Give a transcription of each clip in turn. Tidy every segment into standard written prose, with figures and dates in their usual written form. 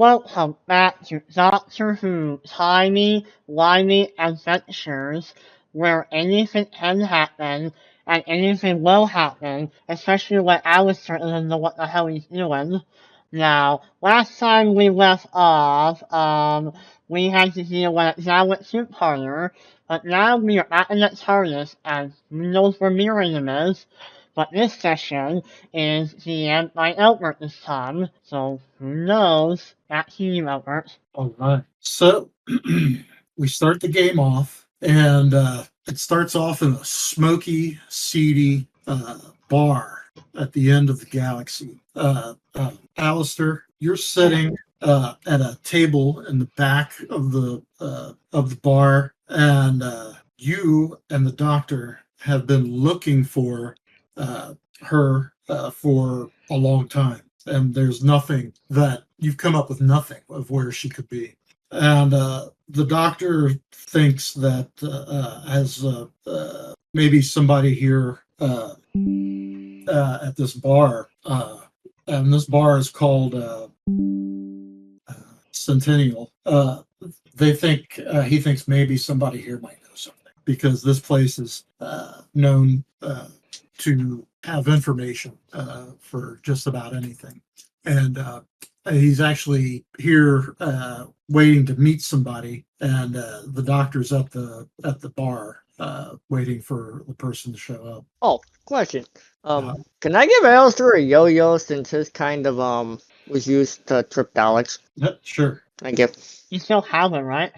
welcome back to Doctor Who Timey Wimey Adventures, where anything can happen, and anything will happen, especially when Alistair doesn't know what the hell he's doing. Now, last time we left off, we had to deal with Zack's two-parter, but now we are back in the TARDIS, and who knows where Miriam is. But this session is DM'd by Elbert this time, so who knows? Back to you, Elbert. Alright, so we start the game off, and it starts off in a smoky, seedy bar at the end of the galaxy. Alistair, you're sitting at a table in the back of the bar, and you and the doctor have been looking for her for a long time, and there's nothing that you've come up with nothing of where she could be. And the doctor thinks that as maybe somebody here at this bar, and this bar is called Centennial. He thinks maybe somebody here might know something, because this place is known to have information for just about anything. And he's actually here waiting to meet somebody, and the doctor's at the bar waiting for the person to show up. Oh, question. Can I give Alistair a yo-yo, since his kind of was used to trip Daleks? Yep, sure. Thank you. You still have it, right?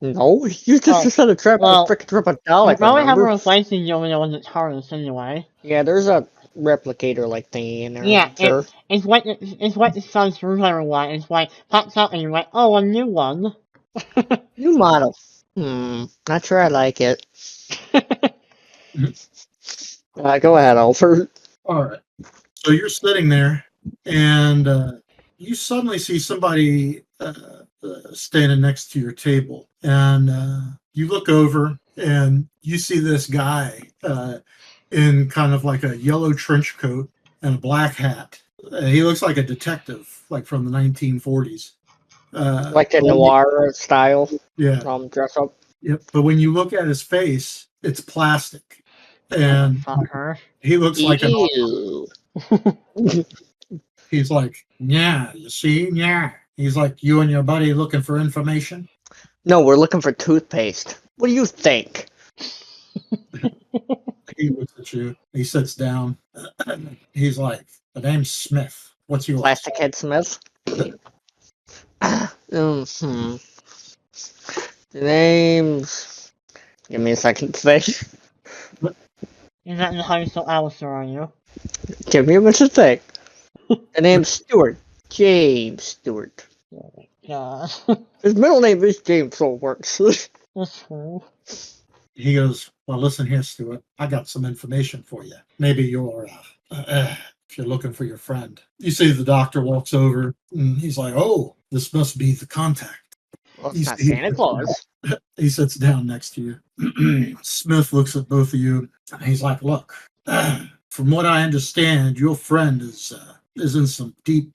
No, you just said a trip, frickin' trip a Dalek. You probably have a replacing yo-yo in the TARDIS anyway. Yeah, there's a replicator-like thingy in there. Yeah, sure. it's like the Sun's ruler one. It's like, pops up and you're like, oh, a new one. New model. Not sure I like it. Go ahead, Elbert. Alright, so you're sitting there, and you suddenly see somebody standing next to your table, and you look over and you see this guy in kind of like a yellow trench coat and a black hat. He looks like a detective, like from the 1940s. Like the noir style. Yeah. Dress up. Yep. But when you look at his face, it's plastic, and he looks like an. He's like, yeah, you see, yeah. He's like, you and your buddy looking for information? No, we're looking for toothpaste. What do you think? He looks at you. He sits down. He's like, the name's Smith. What's yours? Plastic Head Smith? The name's... Give me a second to think. Is that how you still Alistair, are you? Give me a minute to think. The name's Stewart. James Stewart. Oh my god. His middle name is James, so it works. That's cool. He goes, well, listen here, Stewart. I got some information for you. Maybe you're, if you're looking for your friend. You see the doctor walks over, and he's like, oh, this must be the contact. Well, it's not Santa Claus. He sits down next to you. Smith looks at both of you, and he's like, look, from what I understand, your friend is in some deep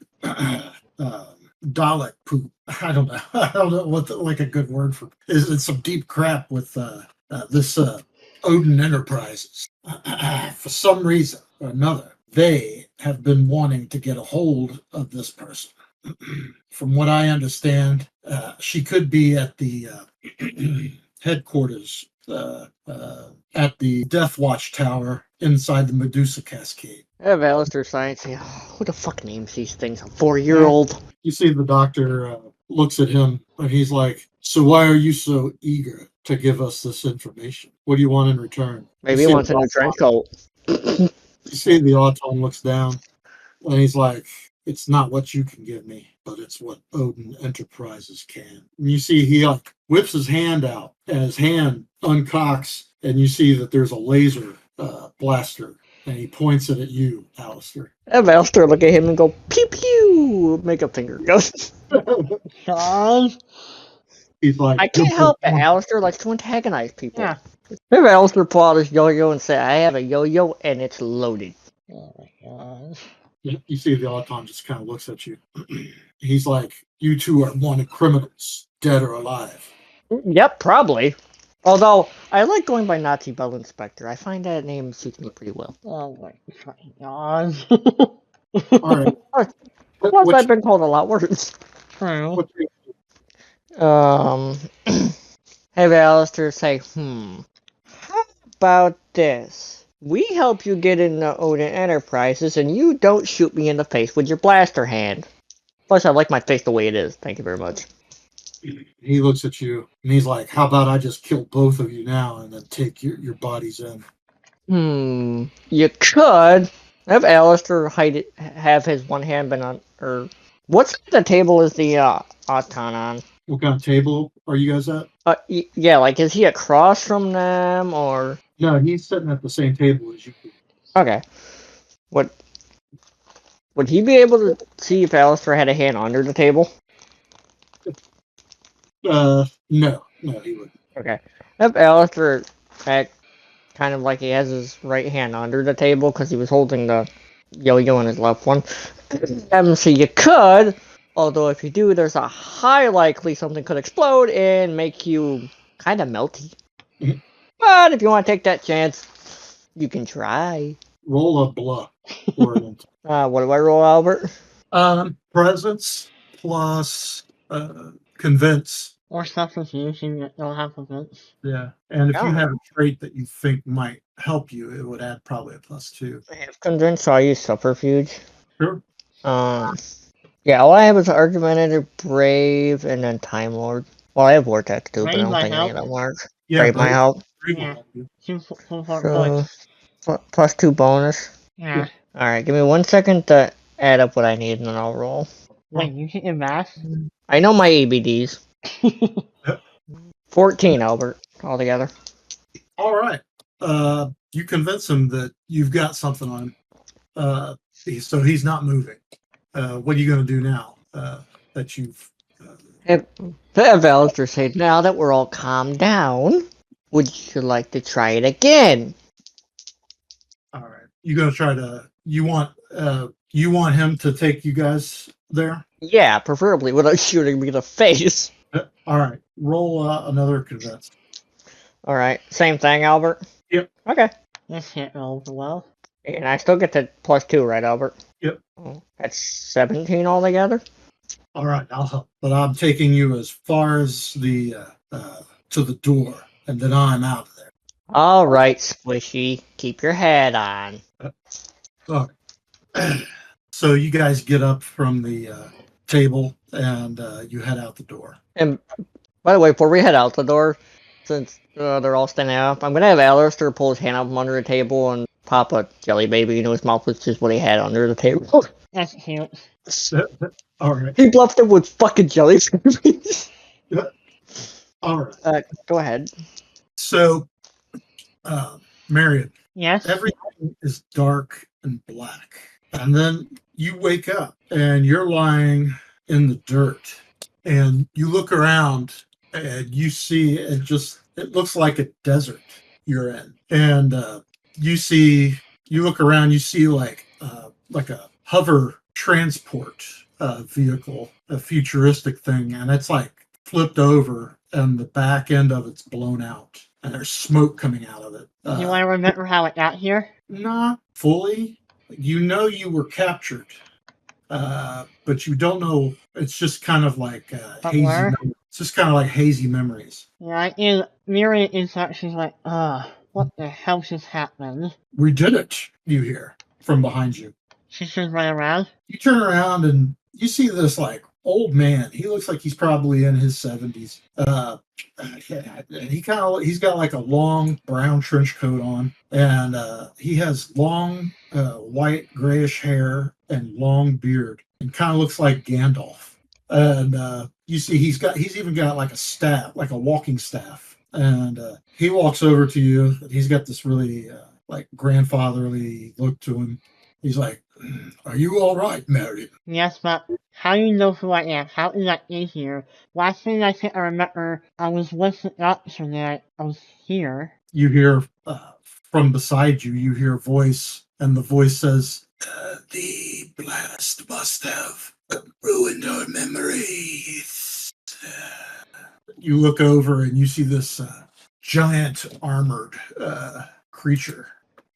Dalek poop. I don't know what like a good word for is in some deep crap with this Odin Enterprises. For some reason or another, they have been wanting to get a hold of this person. From what I understand, she could be at the headquarters at the Death Watch Tower inside the Medusa Cascade. I have Alistair Science. Who the fuck names these things? A 4-year-old. You see the doctor looks at him, and he's like, so why are you so eager to give us this information? What do you want in return? Maybe he wants a new trench coat. You see the Auton looks down, and he's like, it's not what you can give me, but it's what Odin Enterprises can. And you see he whips his hand out, and his hand uncocks, and you see that there's a laser blaster, and he points it at you, Alistair. I have Alistair look at him and go, pew pew, make a finger go. God. He's like, I can't help it. Alistair likes to antagonize people. Yeah. I have Alistair pull out his yo-yo and say, I have a yo-yo and it's loaded. Oh my god. You see the Auton just kind of looks at you. He's like, you two are wanted criminals, dead or alive. Yep, probably. Although, I like going by Nazi Bell Inspector. I find that name suits me pretty well. Oh my fucking god. All right. Plus, I've been called a lot worse. True. What's your, Have Alistair say, how about this? We help you get into Odin Enterprises, and you don't shoot me in the face with your blaster hand. Plus, I like my face the way it is. Thank you very much. he looks at you and he's like, how about I just kill both of you now and then take your bodies in? You could have Alistair have his one hand been on, or what's the table is the Auton on? What kind of table are you guys at? Yeah, like is he across from them or? No, he's sitting at the same table as you. Okay. Would he be able to see if Alistair had a hand under the table? No, he wouldn't. Okay. Have Alistair act kind of like he has his right hand under the table because he was holding the yo-yo in his left one. So you could, although if you do, there's a high likely something could explode and make you kind of melty. Mhm. But if you want to take that chance, you can try. Roll a bluff. Or What do I roll, Albert? presence plus convince. Or substitution that don't have convince. Yeah. And if you Oh. have a trait that you think might help you, it would add probably a +2. I have convinced, so I use subterfuge. Sure. Yeah, all I have is Argumentative, Brave, and then Time Lord. Well, I have Vortex too, but I Brave don't might think any of help. them work. Yeah, Brave might help. Yeah. 2 4 So, points. +2 bonus. Yeah. Alright, give me 1 second to add up what I need and then I'll roll. Wait, you hit your math? I know my ABDs. 14, Albert, altogether. All right. You convince him that you've got something on him. So he's not moving. What are you going to do now that you've... Have Alistair say, now that we're all calmed down, would you like to try it again? All right. You're going to try to... You want him to take you guys there? Yeah, preferably without shooting me in the face. All right. Roll another convince. Alright, same thing, Albert? Yep. Okay. This hit rolled well. And I still get the +2, right, Albert? Yep. That's 17 altogether? All right. I'll help. But I'm taking you as far as the to the door, and then I'm out of there. Alright, Squishy. Keep your head on. Okay. So you guys get up from the table, and you head out the door. And, by the way, before we head out the door, since they're all standing up, I'm gonna have Alistair pull his hand out from under the table and pop a jelly baby into his mouth, which is what he had under the table. That's cute. All right. He bluffed him with fucking jelly babies. All right. Go ahead. So, Miriam, Yes? everything is dark and black. And then you wake up and you're lying in the dirt. And you look around and you see it looks like a desert you're in. And you look around, you see like a hover transport vehicle, a futuristic thing, and it's like flipped over and the back end of it's blown out and there's smoke coming out of it. Do I remember how it got here? Not fully. You know you were captured, but you don't know. It's just kind of like hazy. where? It's just kind of like hazy memories. Yeah, and Miriam inside, she's like, what the hell just happened? We did it, you hear from behind you. She turns right around. You turn around and you see this like old man. He looks like he's probably in his 70s. He's got like a long brown trench coat on, and he has long white grayish hair and long beard, and kind of looks like Gandalf. And you see he's even got like a staff, like a walking staff, and he walks over to you. He's got this really like grandfatherly look to him. He's like, "Are you all right, Mary?" Yes, but how do you know who I am? How did I get here? Last thing I think I remember, I was with the doctor that I was here. You hear from beside you, you hear a voice, and the voice says, The blast must have ruined our memories. You look over and you see this giant armored creature.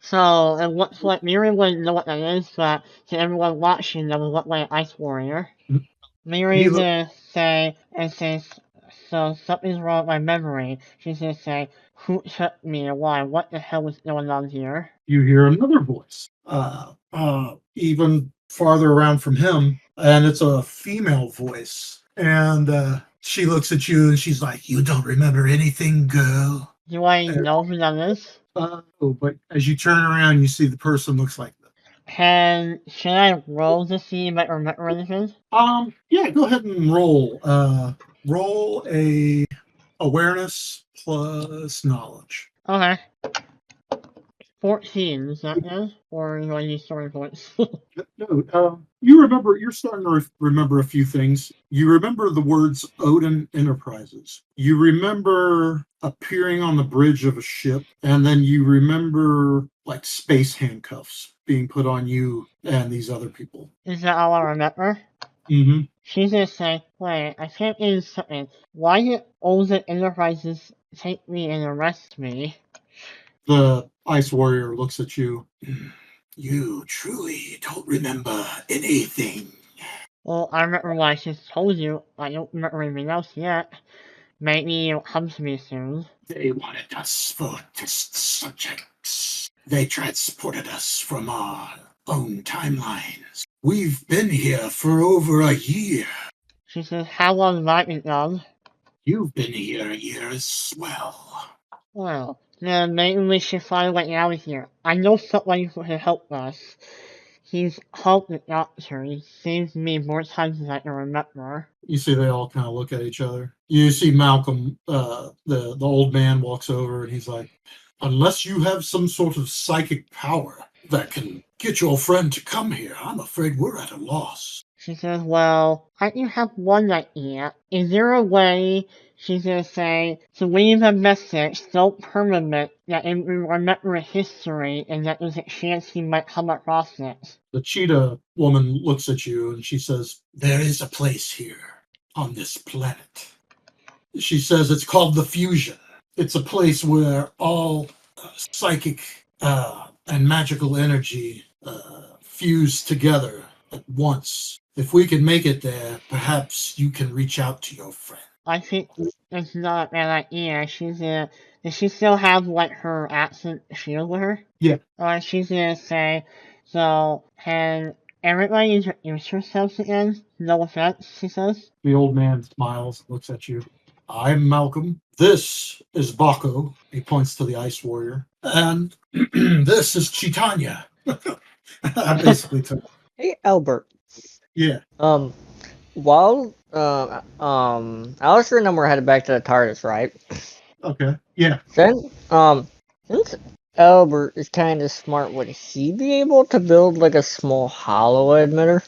So it looks like Miriam wouldn't know what that is, but to everyone watching, that would look like an ice warrior. Mhm. Miriam's gonna say, and says, so something's wrong with my memory. She's gonna say, who took me and why? What the hell is going on here? You hear another voice, even farther around from him, and it's a female voice. And she looks at you and she's like, "You don't remember anything, girl." Do I know who that is? But as you turn around, you see the person looks like them. Should I roll to see if I remember anything? Yeah, go ahead and roll. Roll a awareness plus knowledge. Okay. 14, is that good? Or do I use story points? No, you remember, you're starting to remember a few things. You remember the words Odin Enterprises. You remember appearing on the bridge of a ship, and then you remember like space handcuffs being put on you and these other people. Is that all I remember? Mm-hmm. She's gonna say, wait, I can't get something. Why did Odin Enterprises take me and arrest me? The ice warrior looks at you. You truly don't remember anything. Well, I remember what I just told you. I don't remember anything else yet. Maybe it'll come to me soon. They wanted us for test subjects. They transported us from our own timelines. We've been here for over a year. She says, how long have I been gone? You've been here a year as well. Well, then maybe we should find a way out of here. I know somebody who can help us. He's called the Doctor. He saved me more times than I can remember. You see they all kind of look at each other. You see Malcolm, the old man, walks over and he's like, unless you have some sort of psychic power that can get your friend to come here, I'm afraid we're at a loss. She says, well, I do have one idea. Is there a way, she's gonna say, to leave a message so permanent that it will remember history and that there's a chance he might come across it? The cheetah woman looks at you and she says, there is a place here on this planet. She says it's called the Fusion. It's a place where all psychic and magical energy fuse together at once. If we can make it there, perhaps you can reach out to your friend. I think that's not a bad idea. Does she still have, like, her accent shield with her? Yeah. She's gonna say, so, can everybody introduce yourselves again? No offense, she says. The old man smiles, looks at you. I'm Malcolm. This is Baco. He points to the ice warrior. And this is Chitanya. I basically took. Hey, Elbert. Yeah. While Alistair and them were headed back to the TARDIS, right? Okay. Yeah. Then, since Elbert is kind of smart, would he be able to build like a small holo emitter,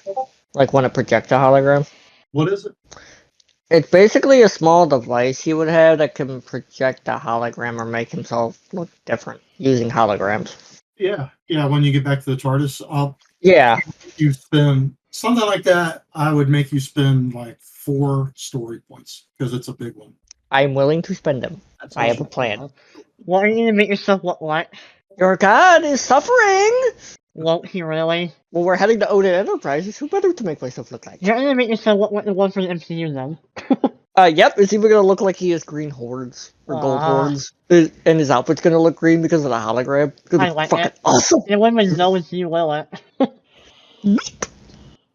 like when it projects a hologram? What is it? It's basically a small device he would have that can project a hologram or make himself look different using holograms. Yeah. Yeah. When you get back to the TARDIS, you spend something like that. I would make you spend like 4 story points because it's a big one. I'm willing to spend them. I have a plan. What are you gonna make yourself look like? Your god is suffering! Won't he really? Well, we're heading to Odin Enterprises. Who better to make myself look like? You're gonna make yourself look like the one from the MCU then. Yep, it's even gonna look like he has green horns or gold horns, and his outfit's gonna look green because of the hologram. It's gonna I be like fucking it. awesome. The women know it's you, will it?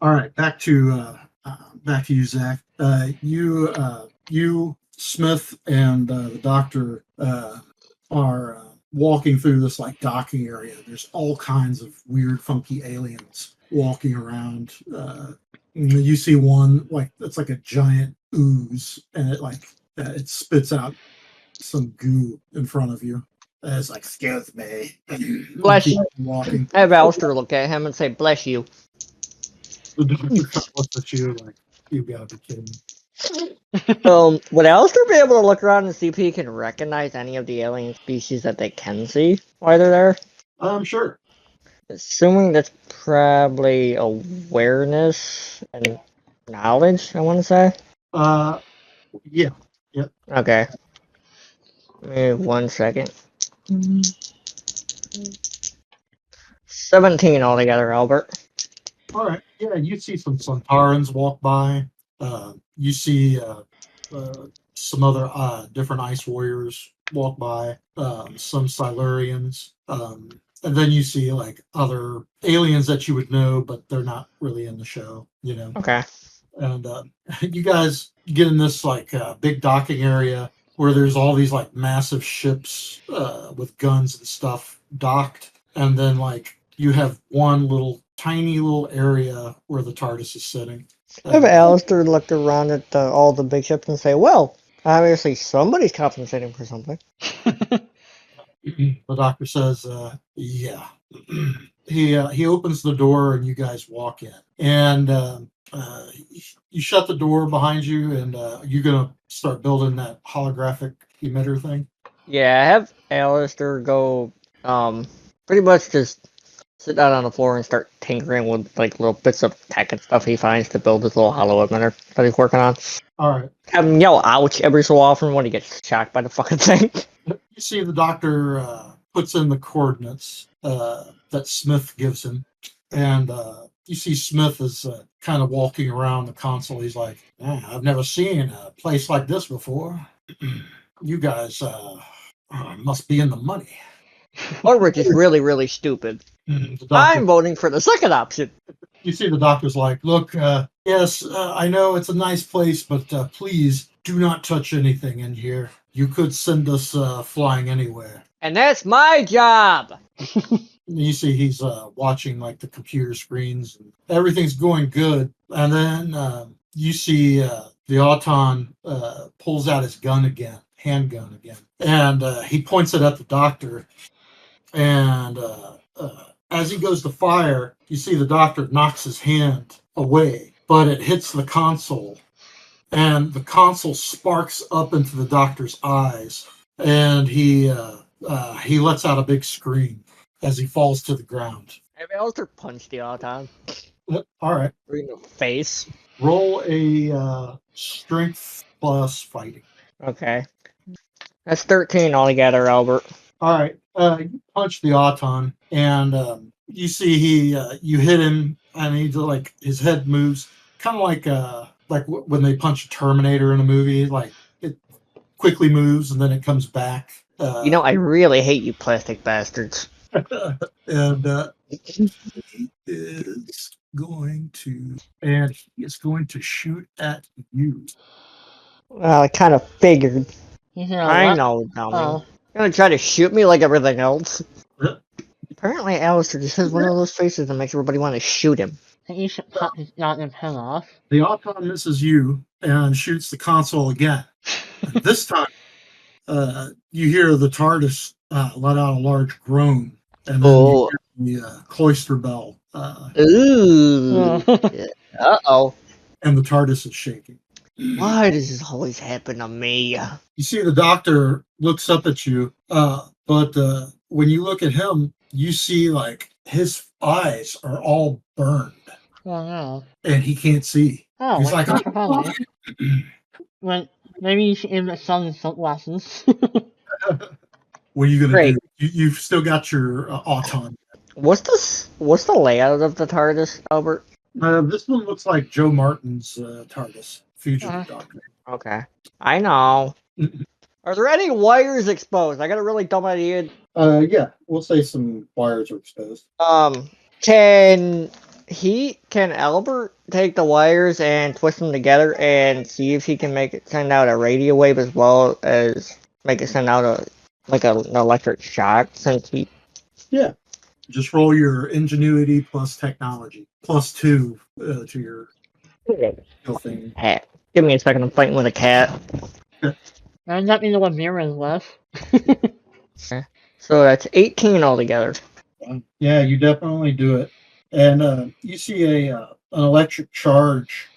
All right, back to you, Zack. You, Smith, and the doctor are walking through this like docking area. There's all kinds of weird, funky aliens walking around. You see one like it's like a giant ooze, and it spits out some goo in front of you. It's like, excuse me. Bless you. Walking. I have Alistair look at him and say, bless you. The doctor looks at you like, you gotta be kidding me. Would Alistair be able to look around and see if he can recognize any of the alien species that they can see while they're there? Sure. Assuming that's probably awareness and knowledge, I want to say. Yeah. Okay. Give me 1 second. 17 altogether, Albert. All right. Yeah, you see some Santarans walk by. You see some other different ice warriors walk by. Some Silurians. And then you see like other aliens that you would know, but they're not really in the show. You know. Okay. And you guys get in this like big docking area where there's all these like massive ships with guns and stuff docked, and then like you have one little tiny little area where the TARDIS is sitting. Have Alistair look around at all the big ships and say, well, obviously somebody's compensating for something. The doctor says, "Yeah." He opens the door and you guys walk in, and you shut the door behind you, and you're gonna start building that holographic emitter thing. Yeah, I have Alistair go, pretty much just sit down on the floor and start tinkering with like little bits of tech and stuff he finds to build his little hollow emitter that he's working on. All right. Have him yell ouch every so often when he gets shocked by the fucking thing. You see the doctor puts in the coordinates that Smith gives him, and you see Smith is kind of walking around the console. He's like, I've never seen a place like this before. You guys must be in the money. Or we're just really, really stupid. I'm voting for the second option. You see the doctor's like, look, yes, I know it's a nice place, but please do not touch anything in here. You could send us flying anywhere. And that's my job. You see he's watching like the computer screens, and everything's going good. And then you see the Auton pulls out his gun again, handgun again, and he points it at the doctor. And as he goes to fire, you see the doctor knocks his hand away, but it hits the console, and the console sparks up into the doctor's eyes, and he lets out a big scream as he falls to the ground. Have Alistair punched the Auton All right. in the face. Roll a strength plus fighting. Okay. That's 13 altogether, Albert. All right. You punch the Auton, and you see you hit him, and he like his head moves, kind of like when they punch a Terminator in a movie, like it quickly moves and then it comes back. I really hate you plastic bastards. And he is going to shoot at you. Well, I kind of figured. He's in a I what? know, dummy. Oh. You're gonna try to shoot me like everything else? Apparently, Alistair just has one of those faces that makes everybody want to shoot him. I think you should cut his goddamn head off. The Auton misses you and shoots the console again. This time, you hear the TARDIS let out a large groan, and then you hear the cloister bell. Ooh. Uh-oh. And the TARDIS is shaking. Why does this always happen to me? You see the doctor looks up at you, but when you look at him, you see like his eyes are all burned. Oh no. And he can't see. Oh, He's like, well, maybe you should give him some sunglasses. what are you gonna do? You've still got your Auton. What's the layout of the TARDIS, Albert? This one looks like Joe Martin's TARDIS, Fugitive Doctor. Okay. I know. Are there any wires exposed? I got a really dumb idea. Yeah, we'll say some wires are exposed. Can Elbert take the wires and twist them together and see if he can make it send out a radio wave as well as make it send out an electric shock since he... Yeah. Just roll your ingenuity plus technology. Plus 2 to your thing. Cat. Give me a second, I'm fighting with a cat. I let me know what Miriam left. Okay. So that's 18 altogether. Yeah, you definitely do it. And you see an electric charge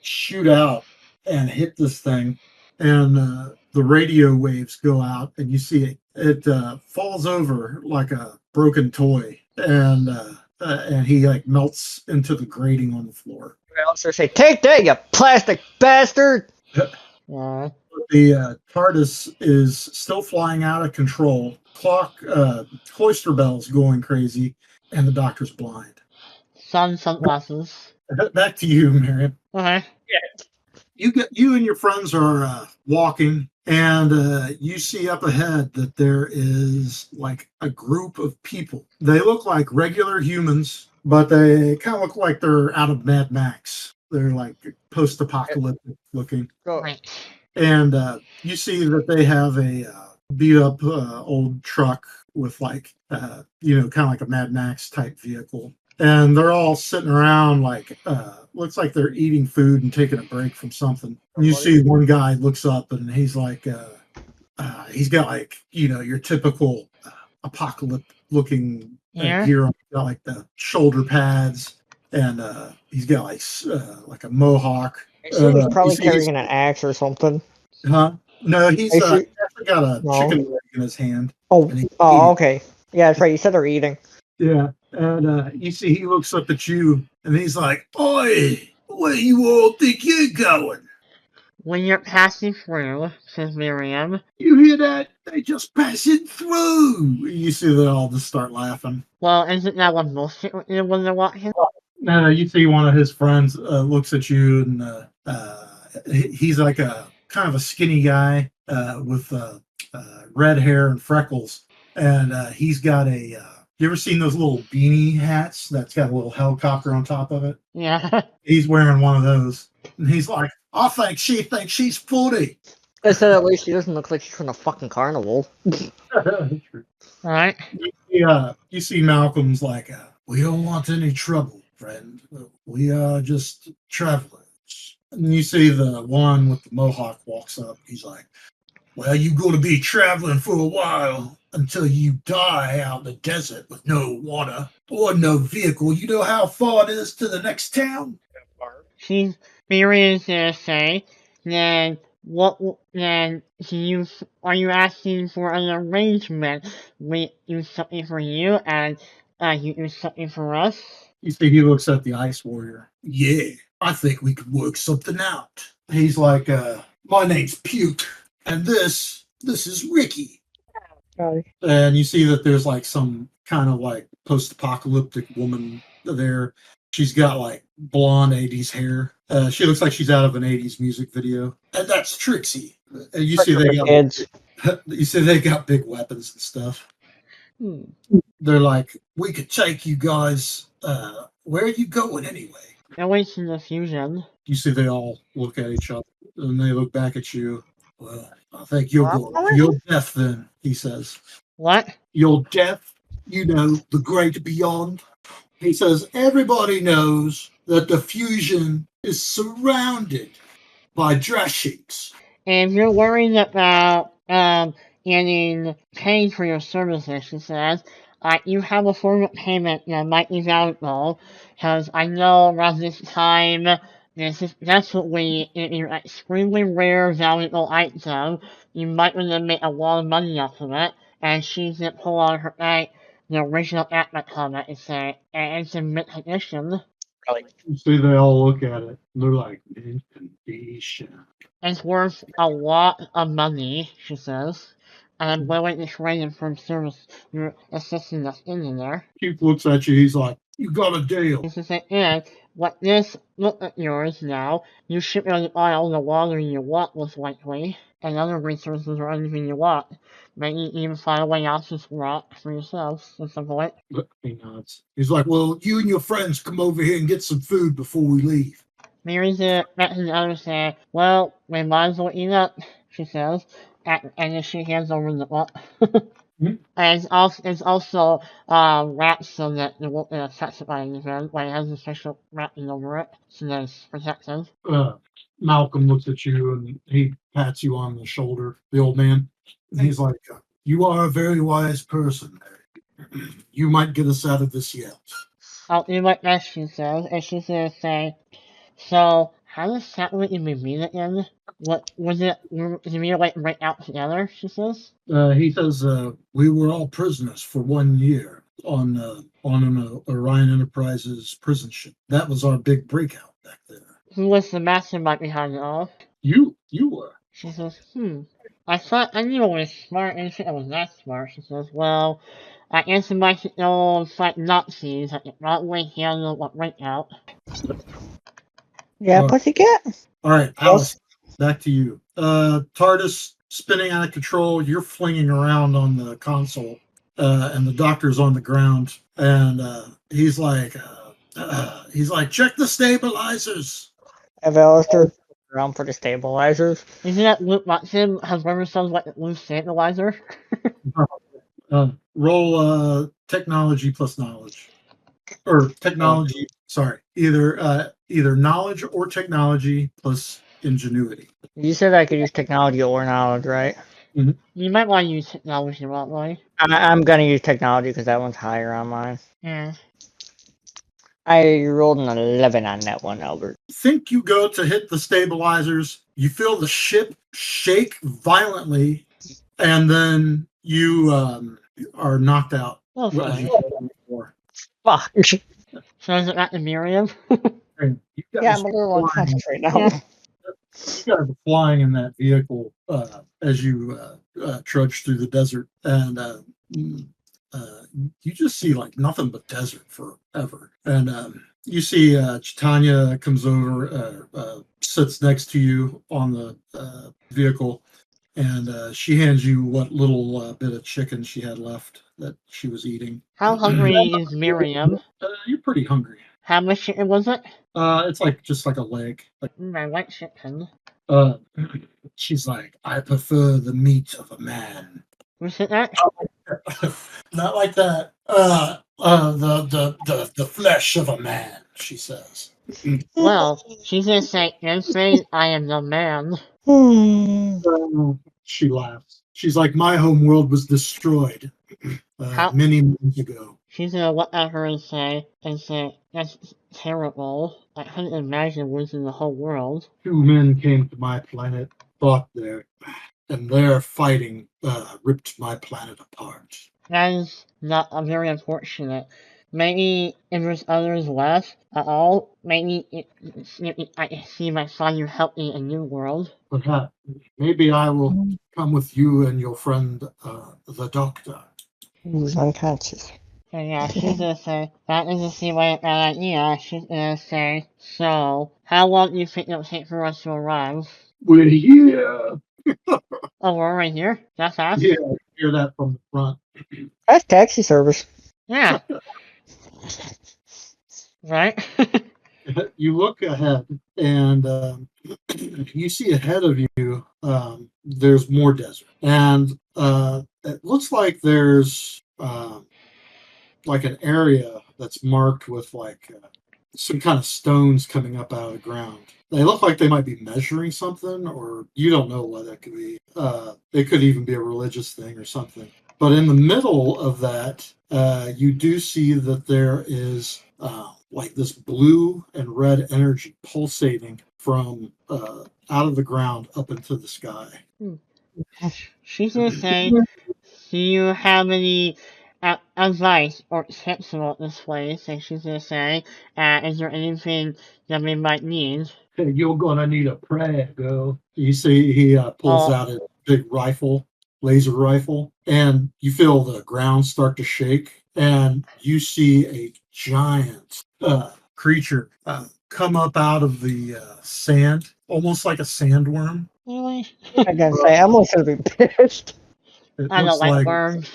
shoot out and hit this thing, and the radio waves go out, and you see it falls over like a broken toy, and and he like melts into the grating on the floor. Alistair say, "Take that, you plastic bastard!" Yeah. The TARDIS is still flying out of control. Cloister bells going crazy, and the Doctor's blind. Sunglasses. Back to you, Miriam. Okay. You and your friends are walking, and you see up ahead that there is like a group of people. They look like regular humans, but they kind of look like they're out of Mad Max. They're like post-apocalyptic looking. Right. And you see that they have a beat up old truck with like, kind of like a Mad Max type vehicle. And they're all sitting around like, looks like they're eating food and taking a break from something. And you see one guy looks up and he's like, he's got like, your typical apocalyptic looking gear on. He's got like the shoulder pads and he's got like a mohawk. He's probably carrying an axe or something. Huh? No, he's actually got a chicken leg in his hand. Oh, okay. Yeah, that's right. You said they're eating. Yeah, and you see he looks up at you, and he's like, "Oi, where you all think you're going?" When you're passing through, says Miriam. You hear that? They just passing through. You see they all just start laughing. Well, isn't that what bullshit when they're walking? No, you see one of his friends looks at you, and he's like a kind of a skinny guy with red hair and freckles, and he's got a. You ever seen those little beanie hats that's got a little helicopter on top of it? Yeah. He's wearing one of those, and he's like, "I think she thinks she's 40." I said at least she doesn't look like she's from a fucking carnival. Right. You see Malcolm's like, "We don't want any trouble, friend. We are just travelers." And you see the one with the mohawk walks up. He's like, "Well, you're going to be traveling for a while until you die out in the desert with no water or no vehicle. You know how far it is to the next town?" She's Miriam's gonna say, then are you asking for an arrangement? We do something for you and you do something for us? You see he looks at the ice warrior. "Yeah, I think we could work something out." He's like, "My name's Puke, and this is Ricky." And you see that there's like some kind of like post-apocalyptic woman there. She's got like blonde 80s hair. She looks like she's out of an 80s music video. And that's Trixie. And you see they got big weapons and stuff. They're like, "We could take you guys. Where are you going anyway?" Away from the fusion. You see they all look at each other and they look back at you. "Well, I think you're deaf then," he says. What? "You're deaf, the great beyond." He says, "Everybody knows that the fusion is surrounded by drashings." And if you're worried about getting paid for your services, she says, you have a form of payment that might be valuable, because I know around this time, this is definitely an extremely rare, valuable item. You might want to make a lot of money off of it. And she's going to pull out her the original Atma comic and say, and it's in mint condition. You see they all look at it. They're like, "Mint condition." It's worth a lot of money, she says. And I'm willing to trade in for service you're assisting us in there. Keith looks at you, he's like, "You got a deal." She says, and what this look at yours now, you ship me the oil, the water you want, most likely, and other resources or anything you want. Maybe even find a way out this rock for yourselves at some point. He nods. He's like, "Well, you and your friends come over here and get some food before we leave." Mary's letting the others say, well, we might as well eat up, she says, and then she hands over the book. And it's also wrapped so that it won't get affected by anything, but it has a special wrapping over it, so that it's protected. Malcolm looks at you and he pats you on the shoulder, the old man. And he's like, "You are a very wise person, Mary. You might get us out of this yet." I'll do my best, she says, and she's gonna say, so, how exactly did we meet again? What was it? Did we like break out together? She says. He says, "We were all prisoners for 1 year. on an Orion Enterprises prison ship. That was our big breakout back there. Who was the mastermind behind it all? You were. She says, I thought I knew I was smart and I was not smart. She says, well, I guess I should know fight Nazis. I can probably handle what breakout. Yeah, pussycat. All right, Alice, back to you. TARDIS spinning out of control. You're flinging around on the console, and the doctor's on the ground, and he's like, check the stabilizers. Have Alistair around for the stabilizers. Isn't that Luke Watson has ever sounds like a blue stabilizer? Roll technology plus knowledge, or technology. Sorry, either knowledge or technology plus ingenuity. You said I could use technology or knowledge, right? You might want to use technology, right? I'm gonna use technology because that one's higher on mine. Yeah. I rolled an 11 on that one, Elbert. Think you go to hit the stabilizers, you feel the ship shake violently, and then you are knocked out. Oh, As you sorry. fall on the floor. Fuck. So is it not the Miriam? And you guys Yeah, I'm a little are unconscious right now. Yeah. You guys are flying in that vehicle as you trudge through the desert, and you just see like nothing but desert forever. And you see Tanya comes over, sits next to you on the vehicle, and she hands you what little bit of chicken she had left that she was eating. How hungry is Miriam? You're pretty hungry. How much chicken was it? It's like just like a leg. Like, I like chicken. she's like, I prefer the meat of a man. Was it that? Not like that. The flesh of a man, she says. Well, she's gonna say, "In saying I am the man." She laughs. She's like, my home world was destroyed many months ago. She's gonna look at her and say, that's terrible. I couldn't imagine losing the whole world. 2 men came to my planet, fought there, and their fighting ripped my planet apart. That is not very unfortunate. Maybe if there's others left at all, maybe I can see my son you help me in a new world. Perhaps. Maybe I will come with you and your friend, the doctor. Who's unconscious. And yeah, she's gonna say, that doesn't seem like a bad idea. She's gonna say, so, how long do you think it'll take for us to arrive? We're here. Oh, we're right here? That's fast? Yeah, I hear that from the front. That's taxi service. Yeah. Right? You look ahead, and you see ahead of you, there's more desert. And it looks like there's like an area that's marked with like some kind of stones coming up out of the ground. They look like they might be measuring something, or you don't know what that could be. It could even be a religious thing or something. But in the middle of that, you do see that there is like this blue and red energy pulsating from out of the ground up into the sky. She's gonna say, do you have any advice or tips about this place? And she's gonna say, is there anything that we might need? Hey, you're gonna need a prayer, girl. You see, he pulls out a big rifle, laser rifle, and you feel the ground start to shake, and you see a giant creature come up out of the sand, almost like a sandworm. Really? I gotta say, I'm almost gonna be pissed. I don't like worms.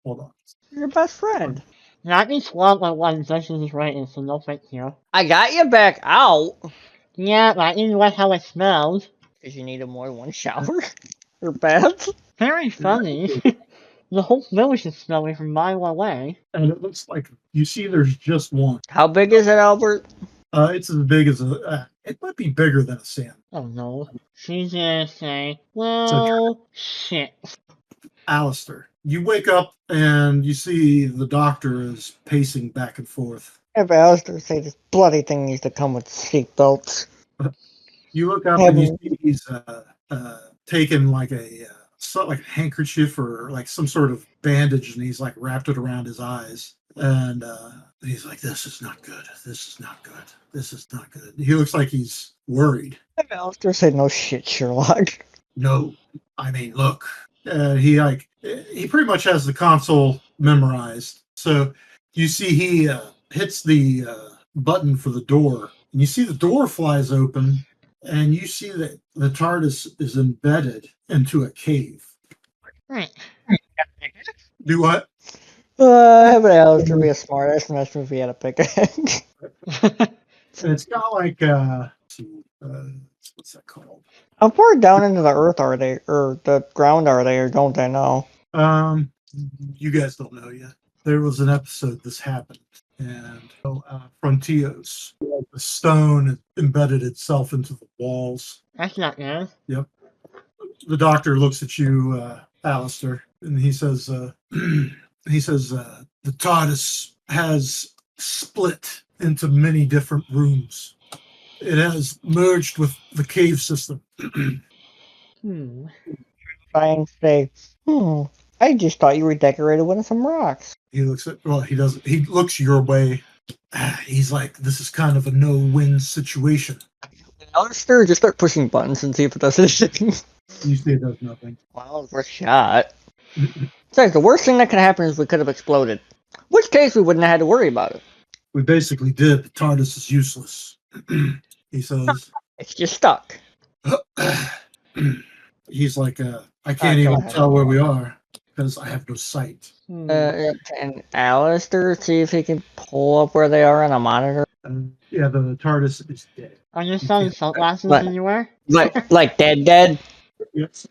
Hold on. Your best friend. Not be swallowed by one session is right, so no thank you. I got you back out. Yeah, but I didn't like how it smelled. Because you needed more than one shower or bath. Very funny. The whole village is smelling from a mile away. And it looks like you see there's just one. How big is it, Elbert? It's as big as it might be bigger than a sand. Oh no. She's gonna say, well, shit. Alistair, you wake up and you see the doctor is pacing back and forth. If Alistair say this bloody thing needs to come with seatbelts. You look up and you see he's taken like a something like a handkerchief or like some sort of bandage, and he's like wrapped it around his eyes. And he's like, "This is not good. This is not good. This is not good." He looks like he's worried. Alistair said, "No shit, Sherlock." No, I mean, look. He pretty much has the console memorized. So you see he hits the button for the door, and you see the door flies open, and you see that the TARDIS is embedded into a cave. Right. Do what? Having Alistair be a smartass and that's if he had a pickaxe. And it's got like what's that called? How far down into the earth are they, or the ground are they, or don't they know? You guys don't know yet. There was an episode this happened, and Frontios, the stone embedded itself into the walls. That's not good. Yep. The doctor looks at you, Alistair, and he says, the TARDIS has split into many different rooms. It has merged with the cave system. Try and say, I just thought you were decorated with some rocks. He looks at, well, he doesn't, he looks your way. He's like, this is kind of a no-win situation. Alistair, just start pushing buttons and see if it does anything. You see it does nothing. Well, worth a shot. Besides, the worst thing that could happen is we could have exploded. In which case, we wouldn't have had to worry about it. We basically did. The TARDIS is useless. He says. It's just stuck. He's like, I can't even tell where we are because I have no sight. And Alistair, see if he can pull up where they are on a monitor. Yeah, the TARDIS is dead. Are you selling sunglasses anywhere? Like dead? Yes.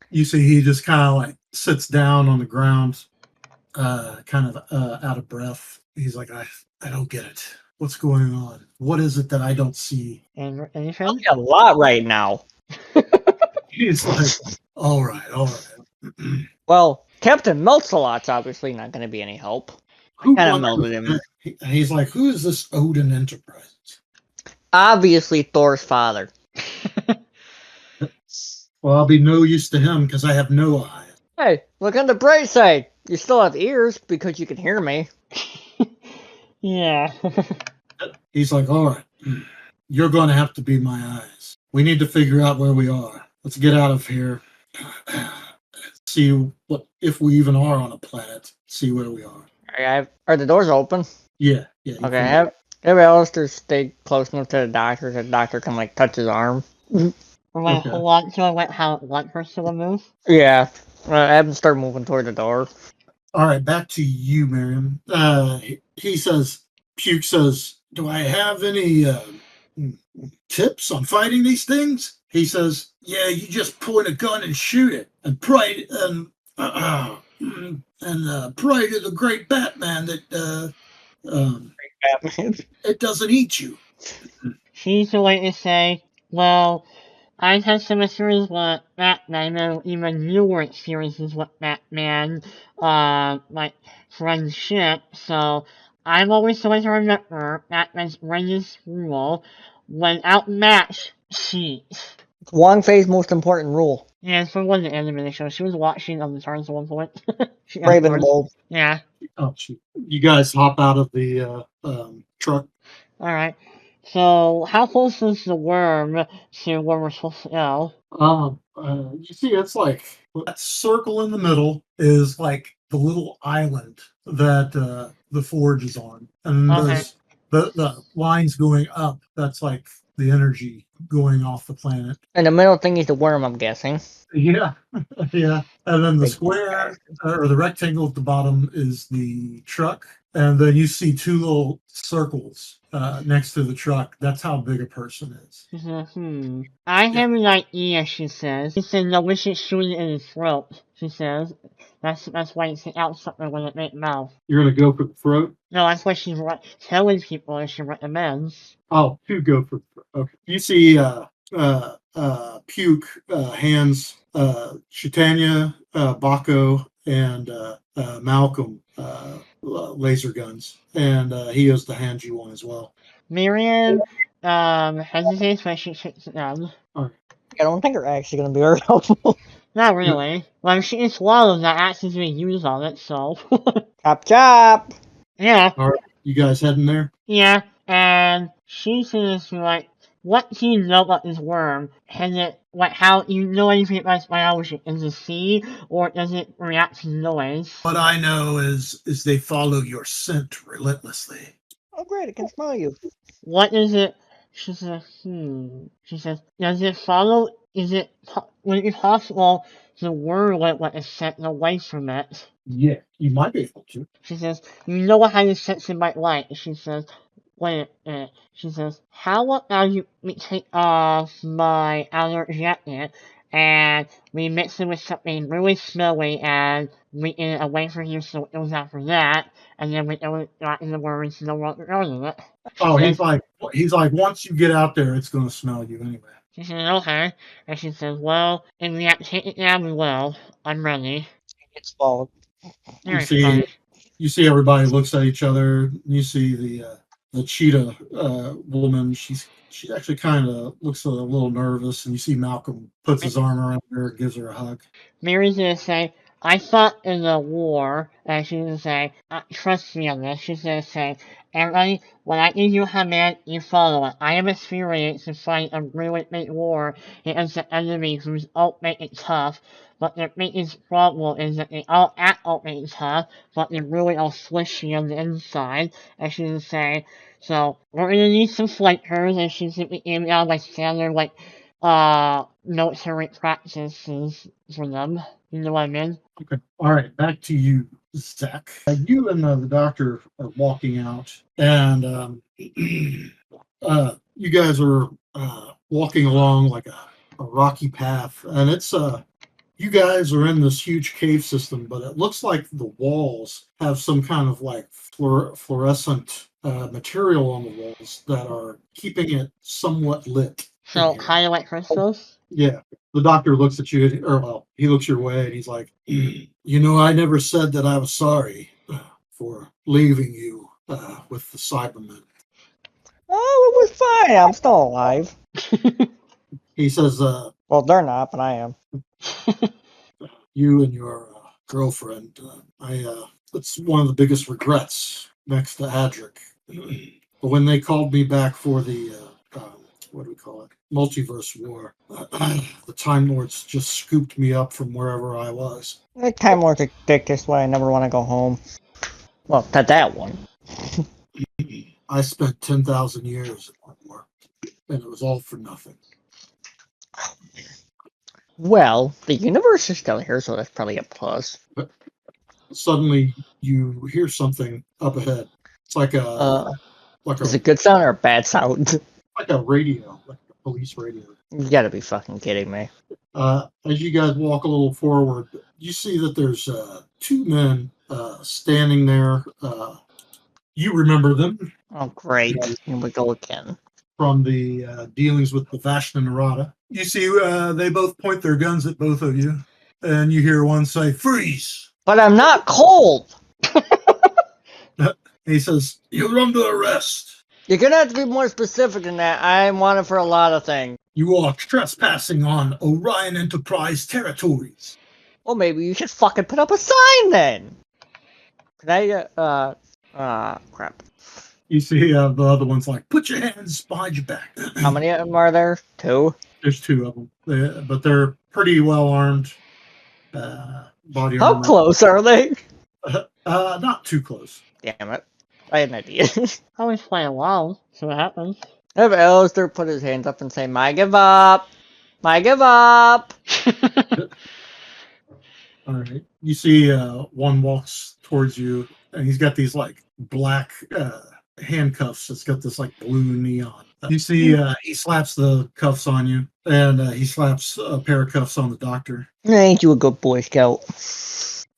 You see, he just kind of like sits down on the ground, kind of out of breath. He's like, I don't get it. What's going on? What is it that I don't see? Anything? A lot right now. He's like, all right. Well, Captain Meltsalot's obviously not going to be any help. I kind of melted him. He's like, who is this Odin Enterprises? Obviously Thor's father. Well, I'll be no use to him because I have no eyes. Hey, look on the bright side. You still have ears because you can hear me. Yeah. He's like, all right, you're going to have to be my eyes. We need to figure out where we are. Let's get out of here. See what if we even are on a planet. See where we are. Are the doors open? Yeah. Okay, have Alistair stay close enough to the doctor so the doctor can like touch his arm. We're going to hold on to it, how one person will move? Yeah. Have him start moving toward the door. All right, back to you, Miriam. He says, Puke says, do I have any tips on fighting these things? He says, yeah, you just point a gun and shoot it. And pray to the great Batman that it doesn't eat you. She's the way to say, well, I've had some experience with Batman. I know even you were experiences with Batman, like friendship. So I'm always going to remember Batman's greatest rule: when outmatched, cheat. Wong Fei's most important rule. Yeah, it's from one of the animated shows. She was watching on the TARDIS at one point. Ravenbolt. Yeah. Oh, shoot. You guys hop out of the truck. All right. So, how close is the worm to where we're supposed to go? You see, it's like that circle in the middle is like the little island that the forge is on, and the lines going up. That's like the energy going off the planet. And the middle thing is the worm, I'm guessing. Yeah, yeah. And then the square or the rectangle at the bottom is the truck, and then you see two little circles next to the truck. That's how big a person is. I have an idea, she says. She said, no, we should shoot it in his throat, she says. That's why it's out something with a big mouth. You're going to go for the throat? No, that's what she's telling people and she recommends. Oh, to go for the throat. Okay. You see Puke hands Chitania, Baco, and Malcolm laser guns. And he has to hand you one as well. Miriam hesitates when she shakes it down. All right. I don't think they're actually going to be very helpful. Not really. Well, if she can swallow, that accid's being used on it, so. Chop chop. Yeah. All right, you guys heading there? Yeah, and she says to like, what do you know about this worm? Has it, like, how, you know anything about its biology? Is it see, or does it react to noise? What I know is they follow your scent relentlessly. Oh great, it can smell you. What is it? She says, She says, does it follow, would it be possible the worm would let it set away from it? Yeah, you might be able to. She says, you know how you sense it might like. She says, wait a minute. She says, how about we take off my outer jacket and we mix it with something really smelly and we get it away from you so it goes after that, and then we throw it back in the worm so no longer earning it. Oh, he's like, once you get out there, it's going to smell you anyway. She says, okay. And she says, well, if we have to take it down, we will. I'm ready. It swallowed. You see everybody looks at each other. You see the cheetah woman. She actually kind of looks a little nervous, and you see Malcolm puts his arm around her, gives her a hug. Mary's gonna say, I fought in the war, and she's gonna say, trust me on this. She's gonna say, everybody, when I give you a command, you follow it. I am experienced in fighting a really big war against an enemy who's ultimate tough, but their biggest problem is that they all act ultimate tough, but they really are swishy on the inside. And she's gonna say, so we're gonna need some flankers, and she's gonna be giving out like standard like military practices for them. You know what I mean? Okay. All right. Back to you, Zack. You and the doctor are walking out, and you guys are walking along like a rocky path, and it's you guys are in this huge cave system, but it looks like the walls have some kind of like fluorescent material on the walls that are keeping it somewhat lit. So, kind of like crystals? Yeah. The doctor looks at you, or well, he looks your way, and he's like, you know, I never said that I was sorry for leaving you with the Cybermen. Oh, it was fine. I'm still alive. He says, well, they're not, but I am. You and your girlfriend, it's one of the biggest regrets next to Adric. But when they called me back for the, what do we call it? Multiverse War. The Time Lords just scooped me up from wherever I was. The Time Lords are dick this way. I never want to go home. Well, to that one. I spent 10,000 years in that war, and it was all for nothing. Well, the universe is still here, so that's probably a plus. But suddenly, you hear something up ahead. It's like is it good sound or a bad sound? Like a radio, like a police radio. You gotta be fucking kidding me. As you guys walk a little forward, you see that there's two men standing there. You remember them. Oh, great. Here we go again. From the dealings with the Vashna Narada. You see they both point their guns at both of you, and you hear one say, freeze! But I'm not cold! He says, you're under arrest. You're gonna have to be more specific than that. I'm wanted for a lot of things. You are trespassing on Orion Enterprise territories. Well, maybe you should fucking put up a sign then. Can I, crap. You see the other one's like, put your hands behind your back. How many of them are there? 2? There's 2 of them, but they're pretty well armed. Body How armor. close are they? Not too close. Damn it. I had an idea. I always play along, so what happens? Have Alistair put his hands up and say, "My give up! My give up!" All right. You see one walks towards you, and he's got these like black handcuffs. It's got this like blue neon. You see he slaps the cuffs on you, and he slaps a pair of cuffs on the doctor. Ain't you a good Boy Scout?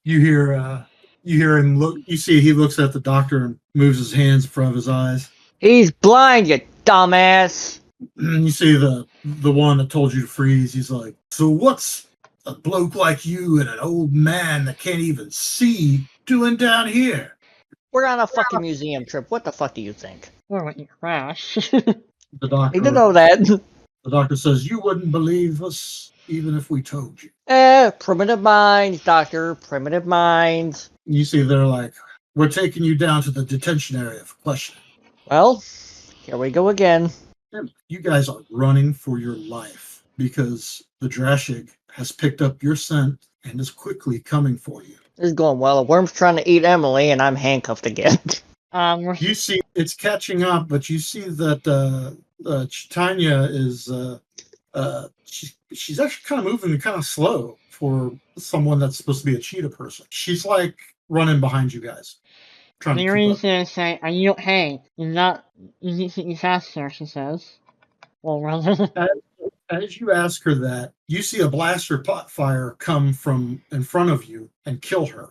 You hear him look. You see he looks at the doctor and moves his hands in front of his eyes. He's blind, you dumbass. You see the one that told you to freeze. He's like, so what's a bloke like you and an old man that can't even see doing down here? We're on a fucking museum trip. What the fuck do you think? Or when you crash. The doctor. I didn't know that. The doctor says, you wouldn't believe us even if we told you. Primitive minds, Doctor. Primitive minds. You see they're like, we're taking you down to the detention area for questioning. Well, here we go again. You guys are running for your life because the Drashig has picked up your scent and is quickly coming for you. This is going well. A worm's trying to eat Emily, and I'm handcuffed again. You see it's catching up, but you see that Tanya is she's actually kind of moving kind of slow for someone that's supposed to be a cheetah person. She's like running behind you guys. Miriam's gonna say, "Are you okay? You're not. You need to be faster," she says. Well, rather. As you ask her that, you see a blaster pot fire come from in front of you and kill her.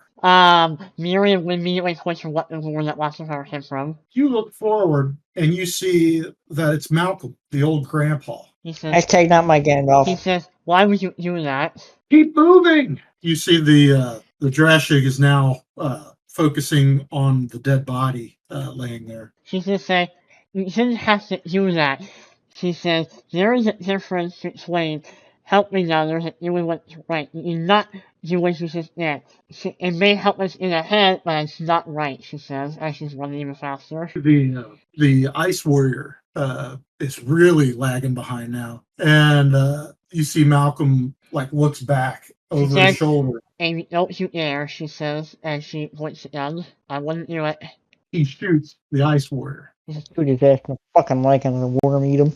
Miriam immediately points to what the where that blaster fire came from. You look forward and you see that it's Malcolm, the old grandpa. He says, Hashtag not my Gandalf. He says, "Why would you do that?" Keep moving! You see the Drashig is now focusing on the dead body laying there. She's gonna say, "You shouldn't have to do that." She says, "There is a difference between helping others and doing what's right. You not do what you just did. It may help us in the head, but it's not right," she says, as she's running even faster. The Ice Warrior is really lagging behind now. And you see Malcolm like looks back over his shoulder. "Amy, don't you dare," she says, as she points the gun. "I wouldn't do it." He shoots the Ice Warrior. Shoot his ass in the fucking leg and the worm eat him.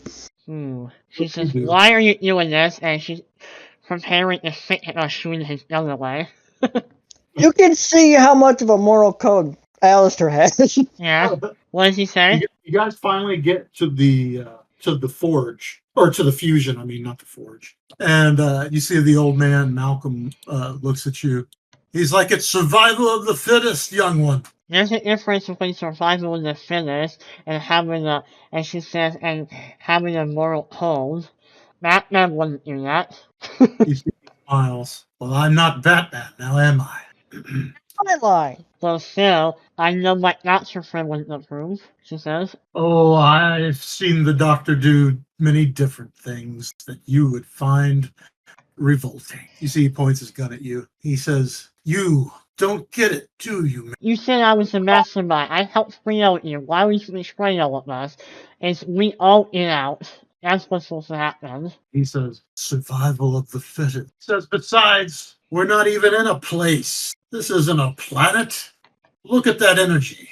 She says, "Why are you doing this?" And she's preparing to stick at shooting his gun away. You can see how much of a moral code Alistair has. Yeah. What does he say? You guys finally get to the forge, or to the fusion. I mean, not the forge. And you see the old man Malcolm looks at you. He's like, "It's survival of the fittest, young one." There's a difference between survival of the fittest and having a moral code. Batman wouldn't do that. He smiles. "Well, I'm not Batman, now am I?" My line. Well, still, I know my doctor friend wouldn't approve, she says. "Oh, I've seen the doctor do many different things that you would find revolting." You see, he points his gun at you. He says, "You don't get it, do you?" You said I was the mastermind. I helped bring out you. Why would you betray all of us? It's we all in out. That's what's supposed to happen. He says, "Survival of the fittest." He says, "Besides, we're not even in a place. This isn't a planet. Look at that energy.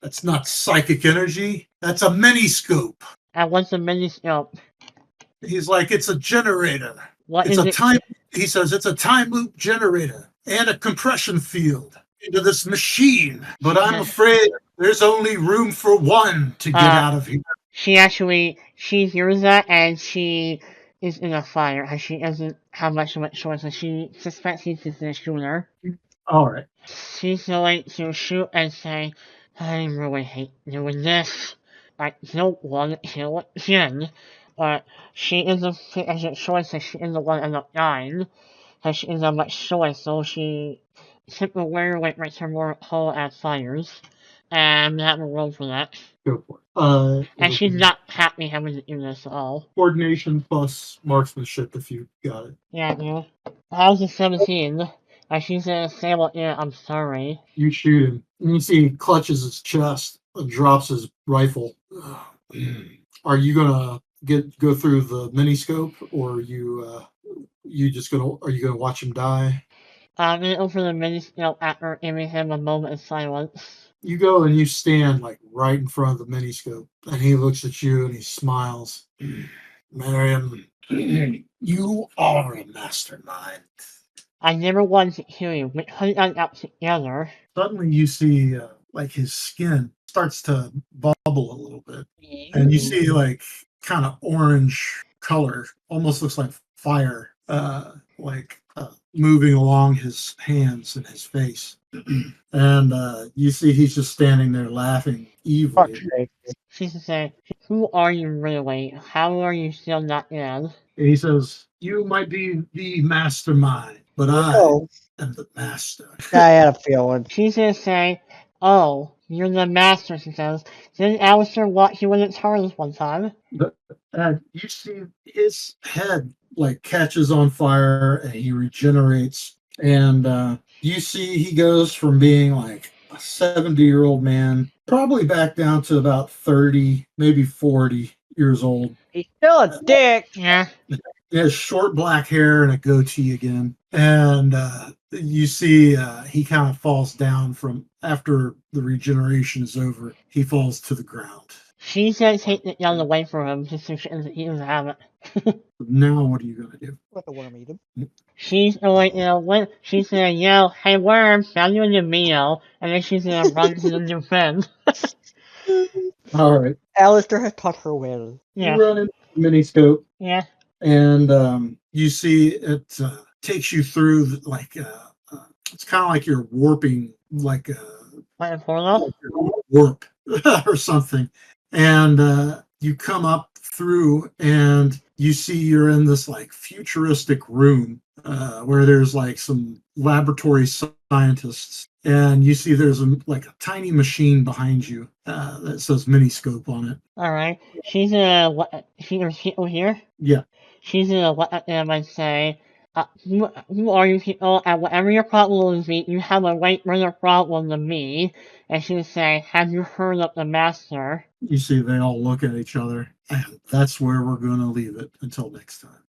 That's not psychic energy. That's a miniscope." And what's a miniscope? He's like, "It's a generator. What It's is a it? time." He says, "It's a time loop generator and a compression field into this machine. But I'm afraid there's only room for one to get out of here." She hears that and she is in a fire and she doesn't have much of a choice and she suspects he's just a shooter. All right. She's going to shoot and say, "I really hate doing this. I don't want to kill Jen." But she isn't as a choice and she is the one end up dying. And she isn't much choice, so she temporarily makes her more whole as fires. And that will roll for that. Go for it. And she's not happy having to do this at all. Coordination plus marksmanship if you got it. Yeah, dude. How's a 17? And she's gonna say, "Well, yeah, I'm sorry." You shoot him, and you see he clutches his chest and drops his rifle. Are you gonna go through the miniscope, or are you gonna watch him die? I'm gonna open the miniscope after giving him a moment of silence. You go and you stand like right in front of the miniscope, and he looks at you and he smiles. "Miriam, you are a mastermind." I never wanted to kill you. We put it out together. Suddenly you see like his skin starts to bubble a little bit, and you see like kind of orange color, almost looks like fire, moving along his hands and his face. And you see he's just standing there laughing evilly. She's saying, "Who are you really? How are you still not dead?" And he says, "You might be the mastermind, but I am the master." I had a feeling. She's gonna say, "Oh, you're the master," she says. "Didn't Alistair watch you in its TARDIS one time?" And you see his head like catches on fire and he regenerates. And you see he goes from being like a 70-year-old man, probably back down to about 30, maybe 40 years old. He's still a dick. Yeah. He has short black hair and a goatee again. And you see he kind of falls down from after the regeneration is over. He falls to the ground. She's gonna take the gun away from him just so he doesn't have it. Now what are you going to do? Let the worm eat him. She's going, she's gonna yell, "Hey worm, found you in the meal," and then she's gonna run to the defense. All right. Alistair has taught her well. Yeah. You run into the miniscope. Yeah. And you see it takes you through like it's kind of like you're warping like Like a portal? warp or something, and you come up through and you see you're in this like futuristic room where there's like some laboratory scientists, and you see there's like a tiny machine behind you that says miniscope on it. Alright. She's gonna, there's people here? Yeah. She's gonna look at them and say, who are you people? And whatever your problem is, you have a way bigger problem than me. And she'll say, have you heard of the master? You see they all look at each other, and that's where we're going to leave it until next time.